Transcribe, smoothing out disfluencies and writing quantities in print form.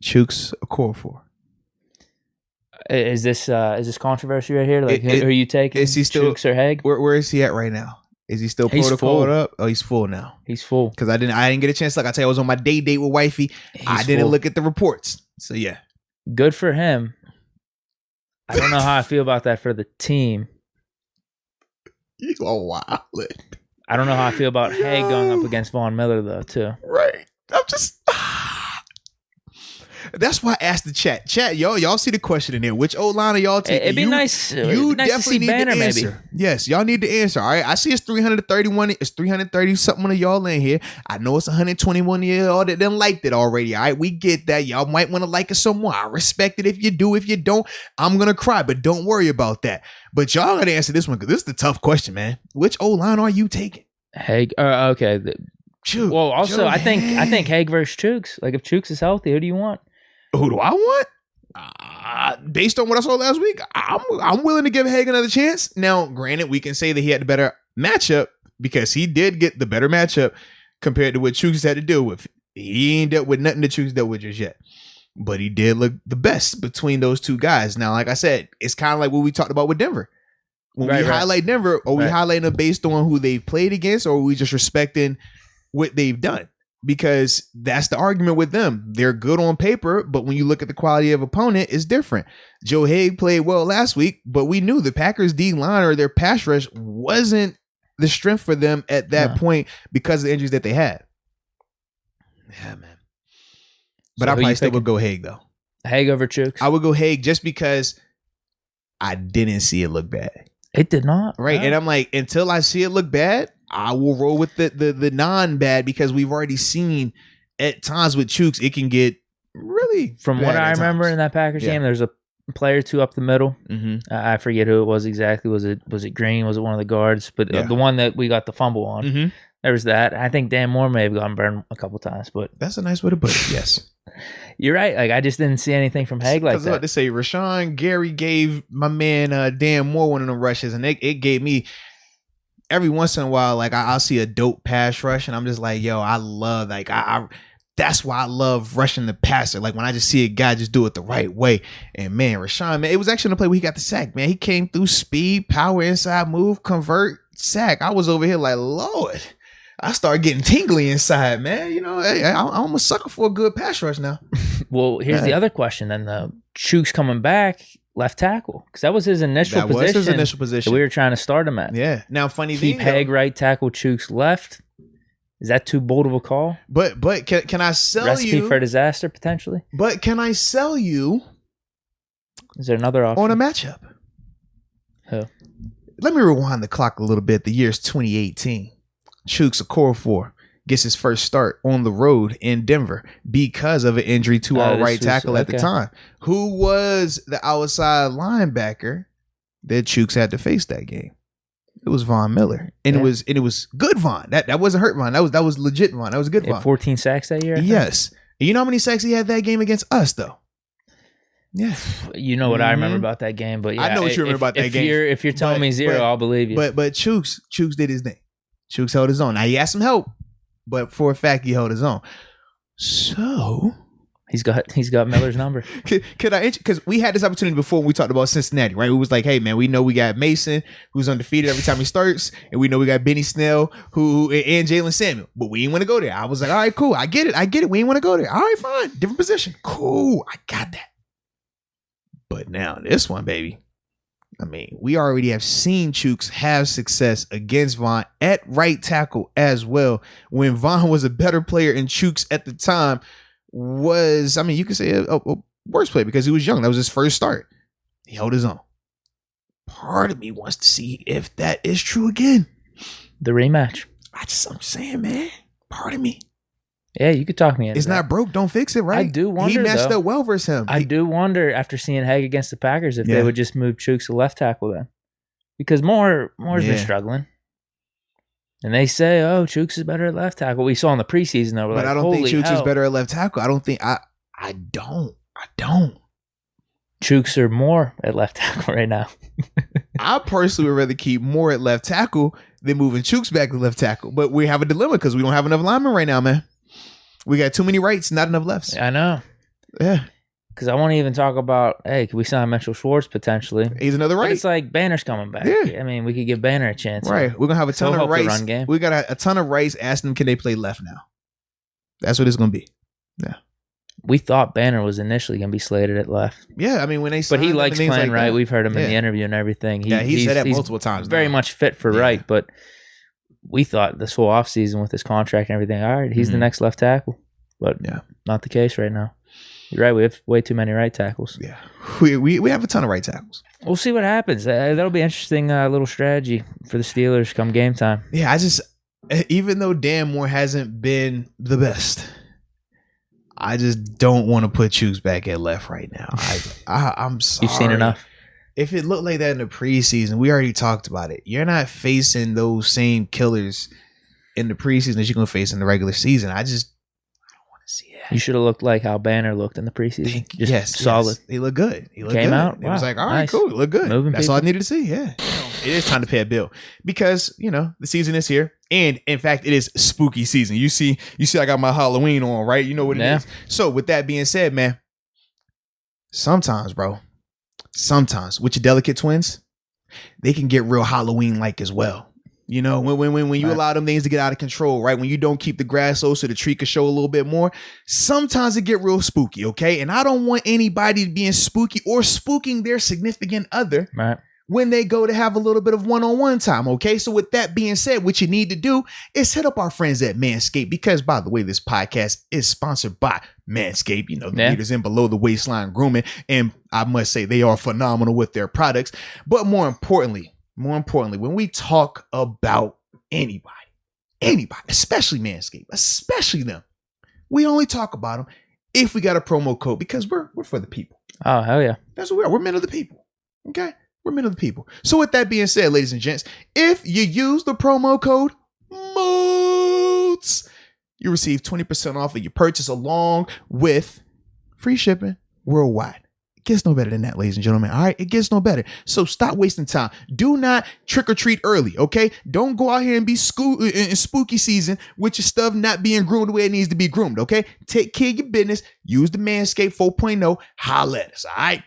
Chooks Okorafor. Is this controversy right here? Like, who are you taking? Is he still Chooks or Haig? Where is he at right now? Is he still protocoled up? Oh, he's full now. He's full. Because I didn't get a chance. Like I tell you, I was on my date with wifey. I didn't look at the reports. So yeah, good for him. I don't know how I feel about that for the team. You are wild. I don't know how I feel about Haig going up against Von Miller though too. Right. I'm just. That's why I asked the chat. Chat, y'all see the question in there. Which O-line are y'all taking? It'd be nice. You nice definitely to see need Banner, to answer. maybe. Yes, y'all need to answer. All right. I see it's 331. It's 330 something of y'all in here. I know it's 121 of y'all that done liked it already. All right. We get that. Y'all might want to like it some more. I respect it if you do. If you don't, I'm going to cry. But don't worry about that. But y'all got to answer this one because this is the tough question, man. Which O-line are you taking? Haig. Okay. Chooks. Well, also, I think Haig. Haig versus Chooks. Like, if Chooks is healthy, who do you want? Who do I want? Based on what I saw last week, I'm willing to give Haig another chance. Now, granted, we can say that he had the better matchup because he did get the better matchup compared to what Chooks had to deal with. He ain't dealt with nothing that Chooks dealt with just yet. But he did look the best between those two guys. Now, like I said, it's kind of like what we talked about with Denver. When we highlight Denver, are we highlighting them based on who they've played against, or are we just respecting what they've done? Because that's the argument with them. They're good on paper, but when you look at the quality of opponent, it's different. Joe Haig played well last week, but we knew the Packers D-line or their pass rush wasn't the strength for them at that point because of the injuries that they had. Yeah, man. But I probably still would go Haig, though. Haig over Chooks? I would go Haig just because I didn't see it look bad. It did not. Right. No. And I'm like, until I see it look bad, I will roll with the non-bad because we've already seen at times with Chooks, it can get really From what I remember in that Packers game, there's a player or two up the middle. Mm-hmm. I forget who it was exactly. Was it Green? Was it one of the guards? But the one that we got the fumble on, there was that. I think Dan Moore may have gotten burned a couple times, but that's a nice way to put it. Yes. You're right. Like, I just didn't see anything from Haig like that. I was about to say, Rashawn Gary gave my man Dan Moore one of them rushes, and it gave me every once in a while, like I'll see a dope pass rush, and I'm just like, yo, I love, like I that's why I love rushing the passer. Like when I just see a guy just do it the right way. And man, Rashawn, man, it was actually in the play where he got the sack, man. He came through speed, power, inside move, convert, sack. I was over here like, Lord. I started getting tingly inside, man. You know, I'm a sucker for a good pass rush now. Well, here's the other question then. Chooks coming back, left tackle, because that was his initial position. That was his initial position. That we were trying to start him at. Yeah. Now, funny thing, keep Haig right tackle, Chooks left. Is that too bold of a call? But can I sell Recipe for disaster, potentially? But can I sell you? Is there another option? On a matchup. Who? Let me rewind the clock a little bit. The year's 2018. Chooks Okorafor gets his first start on the road in Denver because of an injury to our right tackle at the time. Who was the outside linebacker that Chooks had to face that game? It was Von Miller, and it was good Von. That wasn't hurt Von. That was legit Von. That was good Von. 14 sacks that year. Yes. And you know how many sacks he had that game against us though? Yeah. You know what I remember about that game, but yeah, I know what you remember about that game. If you're telling me zero, I'll believe you. But Chooks did his thing. Chooks held his own. Now he had some help, but for a fact he held his own. So he's got Miller's number. Could I? Because we had this opportunity before when we talked about Cincinnati, right? We was like, hey man, we know we got Mason who's undefeated every time he starts, and we know we got Benny Snell and Jalen Samuel, but we didn't want to go there. I was like, all right, cool, I get it. We didn't want to go there. All right, fine, different position, cool, I got that. But now this one, baby. I mean, we already have seen Chooks have success against Von at right tackle as well. When Von was a better player and Chooks at the time was, I mean, you could say a worse player because he was young. That was his first start. He held his own. Part of me wants to see if that is true again. The rematch. I'm saying, man, part of me. Yeah, you could talk me into It's not broke, don't fix it, right? I do wonder, he matched up well versus him. I do wonder after seeing Haig against the Packers if they would just move Chooks to left tackle then. Because Moore's been struggling. And they say, oh, Chooks is better at left tackle. We saw in the preseason, though. But I don't think Chooks is better at left tackle. I don't. Chooks are more at left tackle right now. I personally would rather keep Moore at left tackle than moving Chooks back to left tackle. But we have a dilemma because we don't have enough linemen right now, man. We got too many rights, not enough lefts. I know. Yeah. Because I want to even talk about, hey, could we sign Mitchell Schwartz potentially? He's another right. But it's like Banner's coming back. Yeah. I mean, we could give Banner a chance. Right. We're going to have a ton of rights. Run game. We got a ton of rights. Ask them, can they play left now? That's what it's going to be. Yeah. We thought Banner was initially going to be slated at left. Yeah, I mean, when they but he likes playing like right. That. We've heard him in the interview and everything. He said that multiple times. Very much fit for right, but we thought this whole offseason with his contract and everything, all right, he's the next left tackle. But not the case right now. You're right. We have way too many right tackles. Yeah, we have a ton of right tackles. We'll see what happens. That'll be an interesting little strategy for the Steelers come game time. Yeah, even though Dan Moore hasn't been the best, I just don't want to put Chooks back at left right now. I'm sorry. You've seen enough. If it looked like that in the preseason, we already talked about it. You're not facing those same killers in the preseason that you're going to face in the regular season. I don't want to see that. You should have looked like how Banner looked in the preseason. Just solid. He looked good. He came out. It was like, all right, cool. He looked good. That's all I needed to see. Yeah. It is time to pay a bill because, the season is here. And in fact, it is spooky season. You see, I got my Halloween on, right? You know what it is. So with that being said, man, sometimes with your delicate twins, they can get real Halloween-like as well. When you allow them things to get out of control, right? When you don't keep the grass low so the tree can show a little bit more, sometimes it get real spooky, okay? And I don't want anybody being spooky or spooking their significant other. Right. When they go to have a little bit of one-on-one time, okay? So with that being said, what you need to do is hit up our friends at Manscaped because, by the way, this podcast is sponsored by Manscaped, the leaders in below the waistline grooming, and I must say they are phenomenal with their products. But more importantly, when we talk about anybody, especially Manscaped, especially them, we only talk about them if we got a promo code because we're for the people. Oh, hell yeah. That's what we are. We're men of the people, okay? We're men of the people. So with that being said, ladies and gents, if you use the promo code MOOTS, you receive 20% off of your purchase along with free shipping worldwide. It gets no better than that, ladies and gentlemen. All right, it gets no better. So stop wasting time. Do not trick or treat early, okay? Don't go out here and be in spooky season with your stuff not being groomed the way it needs to be groomed, okay? Take care of your business. Use the Manscaped 4.0. Holla at us, all right?